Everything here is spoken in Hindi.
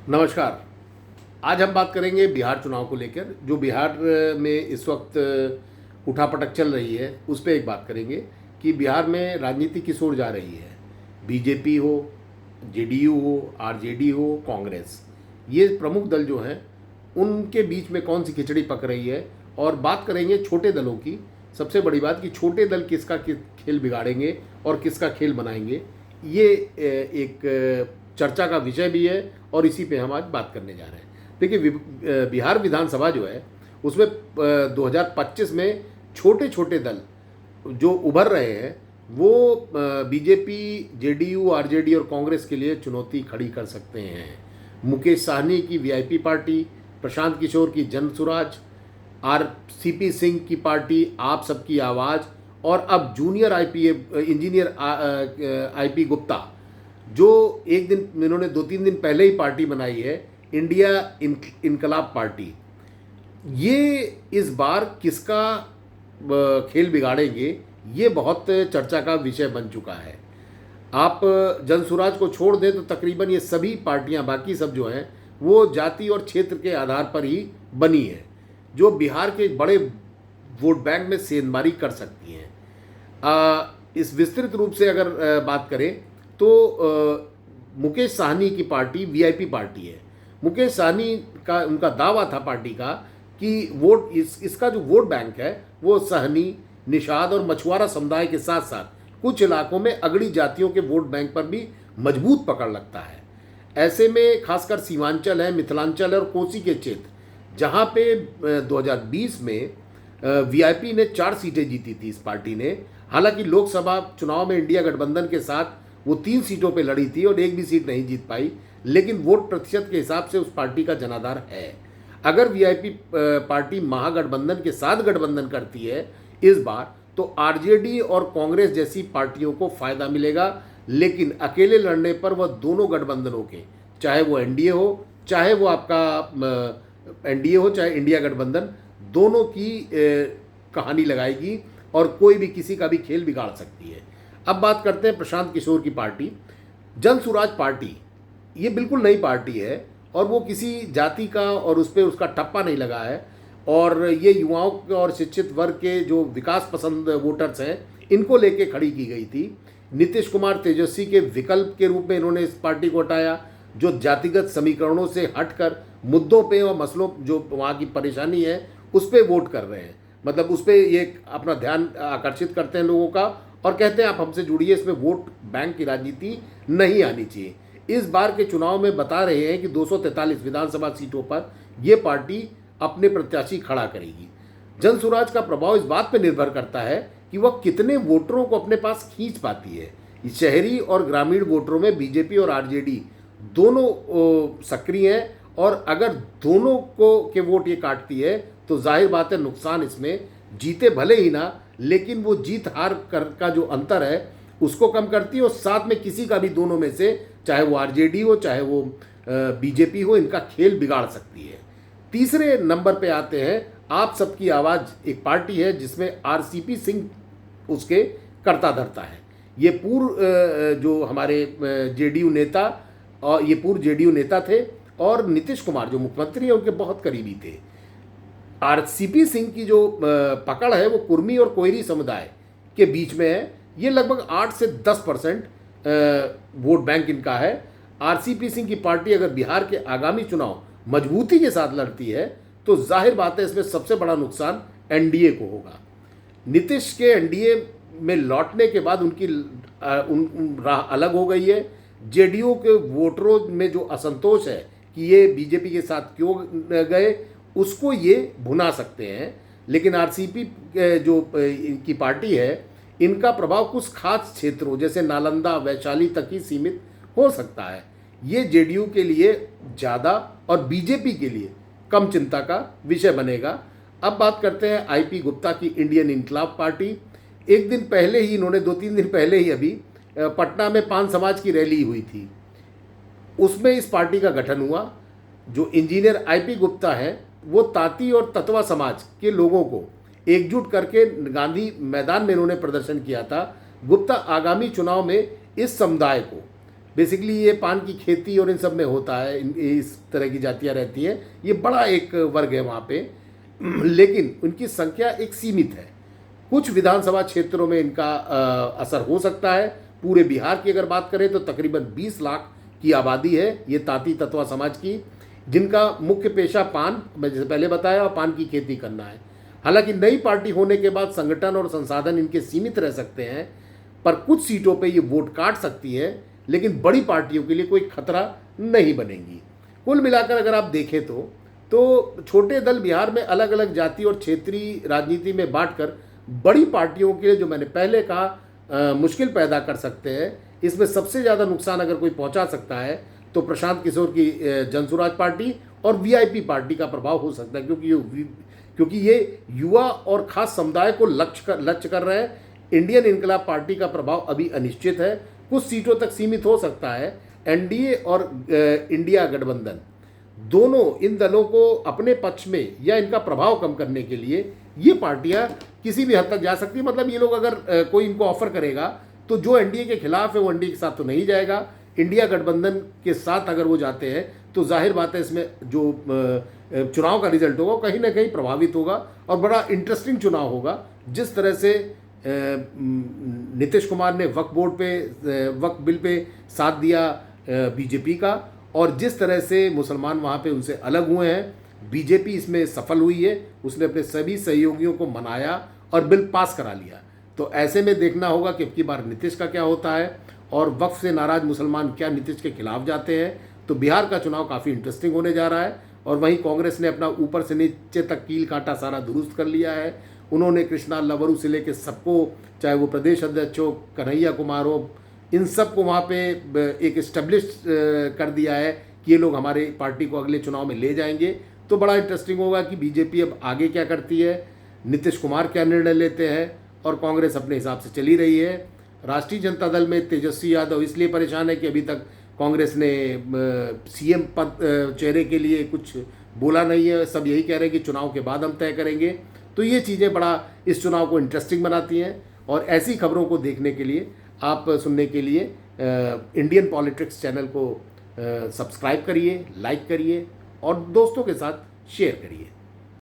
नमस्कार। आज हम बात करेंगे बिहार चुनाव को लेकर। जो बिहार में इस वक्त उठापटक चल रही है उस पर एक बात करेंगे कि बिहार में राजनीति किस ओर जा रही है। बीजेपी हो, जेडीयू हो, आरजेडी हो, कांग्रेस, ये प्रमुख दल जो हैं उनके बीच में कौन सी खिचड़ी पक रही है। और बात करेंगे छोटे दलों की। सबसे बड़ी बात कि छोटे दल किसका खेल बिगाड़ेंगे और किसका खेल बनाएंगे, ये एक चर्चा का विषय भी है और इसी पे हम आज बात करने जा रहे हैं। देखिए, बिहार विधानसभा जो है उसमें 2025 में छोटे छोटे दल जो उभर रहे हैं वो बीजेपी, जेडीयू, आरजेडी और कांग्रेस के लिए चुनौती खड़ी कर सकते हैं। मुकेश साहनी की वीआईपी पार्टी, प्रशांत किशोर की जन सुराज, आरसीपी सिंह की पार्टी आप सबकी आवाज़, और अब junior IPA engineer IP Gupta, जो एक दिन इन्होंने 2-3 दिन पहले ही पार्टी बनाई है, इंडिया इनकलाब पार्टी। ये इस बार किसका खेल बिगाड़ेंगे, ये बहुत चर्चा का विषय बन चुका है। आप जनसुराज को छोड़ दें तो तकरीबन ये सभी पार्टियां, बाकी सब जो हैं वो जाति और क्षेत्र के आधार पर ही बनी है, जो बिहार के बड़े वोट बैंक में सेंधमारी कर सकती हैं। इस विस्तृत रूप से अगर बात करें तो मुकेश साहनी की पार्टी वीआईपी पार्टी है। मुकेश साहनी का उनका दावा था पार्टी का कि इसका जो वोट बैंक है वो सहनी, निषाद और मछुआरा समुदाय के साथ साथ कुछ इलाकों में अगड़ी जातियों के वोट बैंक पर भी मजबूत पकड़ लगता है। ऐसे में खासकर सीमांचल है, मिथिलांचल और कोसी के क्षेत्र, जहाँ पे 2020 में वीआईपी ने 4 सीटें जीती थी इस पार्टी ने। हालांकि लोकसभा चुनाव में इंडिया गठबंधन के साथ वो 3 सीटों पे लड़ी थी और एक भी सीट नहीं जीत पाई, लेकिन वोट प्रतिशत के हिसाब से उस पार्टी का जनाधार है। अगर वीआईपी पार्टी महागठबंधन के साथ गठबंधन करती है इस बार, तो आरजेडी और कांग्रेस जैसी पार्टियों को फायदा मिलेगा, लेकिन अकेले लड़ने पर वह दोनों गठबंधनों के, चाहे वो एनडीए हो, चाहे वो आपका एनडीए हो, चाहे इंडिया गठबंधन, दोनों की कहानी लगाएगी और कोई भी किसी का भी खेल बिगाड़ सकती है। अब बात करते हैं प्रशांत किशोर की पार्टी, जन सुराज पार्टी। ये बिल्कुल नई पार्टी है और वो किसी जाति का और उस पर उसका ठप्पा नहीं लगा है, और ये युवाओं के और शिक्षित वर्ग के जो विकास पसंद वोटर्स हैं इनको लेके खड़ी की गई थी। नीतीश कुमार तेजस्वी के विकल्प के रूप में इन्होंने इस पार्टी को हटाया, जो जातिगत समीकरणों से हटकर मुद्दों पे और मसलों, जो वहाँ की परेशानी है उस पर वोट कर रहे हैं। मतलब उस पर ये अपना ध्यान आकर्षित करते हैं लोगों का और कहते हैं आप हमसे जुड़िए, इसमें वोट बैंक की राजनीति नहीं आनी चाहिए। इस बार के चुनाव में बता रहे हैं कि 243 विधानसभा सीटों पर यह पार्टी अपने प्रत्याशी खड़ा करेगी। जनसुराज का प्रभाव इस बात पर निर्भर करता है कि वह कितने वोटरों को अपने पास खींच पाती है। शहरी और ग्रामीण वोटरों में बीजेपी और आरजेडी दोनों सक्रिय हैं, और अगर दोनों को के वोट ये काटती है तो जाहिर बात है नुकसान इसमें, जीते भले ही ना, लेकिन वो जीत हार कर का जो अंतर है उसको कम करती है, और साथ में किसी का भी दोनों में से, चाहे वो आरजेडी हो चाहे वो बीजेपी हो, इनका खेल बिगाड़ सकती है। तीसरे नंबर पे आते हैं आप सबकी आवाज़, एक पार्टी है जिसमें आरसीपी सिंह उसके कर्ता धर्ता है। ये पूर्व जो हमारे जेडीयू नेता, और ये पूर्व जेडीयू नेता थे और नीतीश कुमार जो मुख्यमंत्री हैं उनके बहुत करीबी थे। आरसीपी सिंह की जो पकड़ है वो कुर्मी और कोयरी समुदाय के बीच में है। ये लगभग 8 से 10% वोट बैंक इनका है। आरसीपी सिंह की पार्टी अगर बिहार के आगामी चुनाव मजबूती के साथ लड़ती है तो जाहिर बात है इसमें सबसे बड़ा नुकसान एनडीए को होगा। नीतीश के एनडीए में लौटने के बाद उनकी राह अलग हो गई है। जेडीयू के वोटरों में जो असंतोष है कि ये बीजेपी के साथ क्यों गए, उसको ये भुना सकते हैं। लेकिन आरसीपी जो इनकी पार्टी है, इनका प्रभाव कुछ खास क्षेत्रों जैसे नालंदा, वैशाली तक ही सीमित हो सकता है। ये जेडीयू के लिए ज़्यादा और बीजेपी के लिए कम चिंता का विषय बनेगा। अब बात करते हैं आईपी गुप्ता की इंडियन इनकलाब पार्टी। एक दिन पहले ही इन्होंने 2-3 दिन पहले ही अभी पटना में पान समाज की रैली हुई थी, उसमें इस पार्टी का गठन हुआ। जो इंजीनियर आईपी गुप्ता है वो ताती और ततवा समाज के लोगों को एकजुट करके गांधी मैदान में इन्होंने प्रदर्शन किया था। गुप्ता आगामी चुनाव में इस समुदाय को बेसिकली ये पान की खेती और इन सब में होता है, इस तरह की जातियाँ रहती हैं, ये बड़ा एक वर्ग है वहाँ पे। लेकिन उनकी संख्या एक सीमित है। कुछ विधानसभा क्षेत्रों में इनका असर हो सकता है। पूरे बिहार की अगर बात करें तो तकरीबन 20 लाख की आबादी है ये तांती ततवा समाज की, जिनका मुख्य पेशा पान, मैं जैसे पहले बताया, और पान की खेती करना है। हालांकि नई पार्टी होने के बाद संगठन और संसाधन इनके सीमित रह सकते हैं, पर कुछ सीटों पे ये वोट काट सकती है, लेकिन बड़ी पार्टियों के लिए कोई खतरा नहीं बनेंगी। कुल मिलाकर अगर आप देखें तो छोटे दल बिहार में अलग अलग जाति और क्षेत्रीय राजनीति में बांटकर बड़ी पार्टियों के लिए, जो मैंने पहले कहा, मुश्किल पैदा कर सकते हैं। इसमें सबसे ज़्यादा नुकसान अगर कोई पहुंचा सकता है तो प्रशांत किशोर की जनसुराज पार्टी और वीआईपी पार्टी का प्रभाव हो सकता है, क्योंकि ये युवा और खास समुदाय को लक्ष्य कर रहे हैं। इंडियन इनकलाब पार्टी का प्रभाव अभी अनिश्चित है, कुछ सीटों तक सीमित हो सकता है। एनडीए और इंडिया गठबंधन दोनों इन दलों को अपने पक्ष में या इनका प्रभाव कम करने के लिए ये पार्टियां किसी भी हद तक जा सकती है। मतलब ये लोग अगर कोई इनको ऑफर करेगा तो जो एनडीए के खिलाफ है वो एनडीए के साथ तो नहीं जाएगा, इंडिया गठबंधन के साथ अगर वो जाते हैं तो जाहिर बात है इसमें जो चुनाव का रिजल्ट होगा कहीं ना कहीं प्रभावित होगा और बड़ा इंटरेस्टिंग चुनाव होगा। जिस तरह से नीतीश कुमार ने वक्फ बिल पे साथ दिया बीजेपी का, और जिस तरह से मुसलमान वहाँ पे उनसे अलग हुए हैं, बीजेपी इसमें सफल हुई है। उसने अपने सभी सहयोगियों को मनाया और बिल पास करा लिया। तो ऐसे में देखना होगा कि अब की बार नीतीश का क्या होता है और वक्फ से नाराज मुसलमान क्या नीतीश के खिलाफ जाते हैं। तो बिहार का चुनाव काफ़ी इंटरेस्टिंग होने जा रहा है। और वहीं कांग्रेस ने अपना ऊपर से नीचे तक कील कांटा सारा दुरुस्त कर लिया है। उन्होंने कृष्णा लवरू से लेकर सबको, चाहे वो प्रदेश अध्यक्ष हो, कन्हैया कुमार हो, इन सब को वहाँ पे एक इस्टेब्लिश कर दिया है कि ये लोग हमारे पार्टी को अगले चुनाव में ले जाएंगे। तो बड़ा इंटरेस्टिंग होगा कि बीजेपी अब आगे क्या करती है, नीतीश कुमार क्या निर्णय लेते हैं, और कांग्रेस अपने हिसाब से चली रही है। राष्ट्रीय जनता दल में तेजस्वी यादव इसलिए परेशान है कि अभी तक कांग्रेस ने सीएम पद चेहरे के लिए कुछ बोला नहीं है। सब यही कह रहे हैं कि चुनाव के बाद हम तय करेंगे। तो ये चीज़ें बड़ा इस चुनाव को इंटरेस्टिंग बनाती हैं। और ऐसी खबरों को देखने के लिए, आप सुनने के लिए इंडियन पॉलिटिक्स चैनल को सब्सक्राइब करिए, लाइक करिए और दोस्तों के साथ शेयर करिए।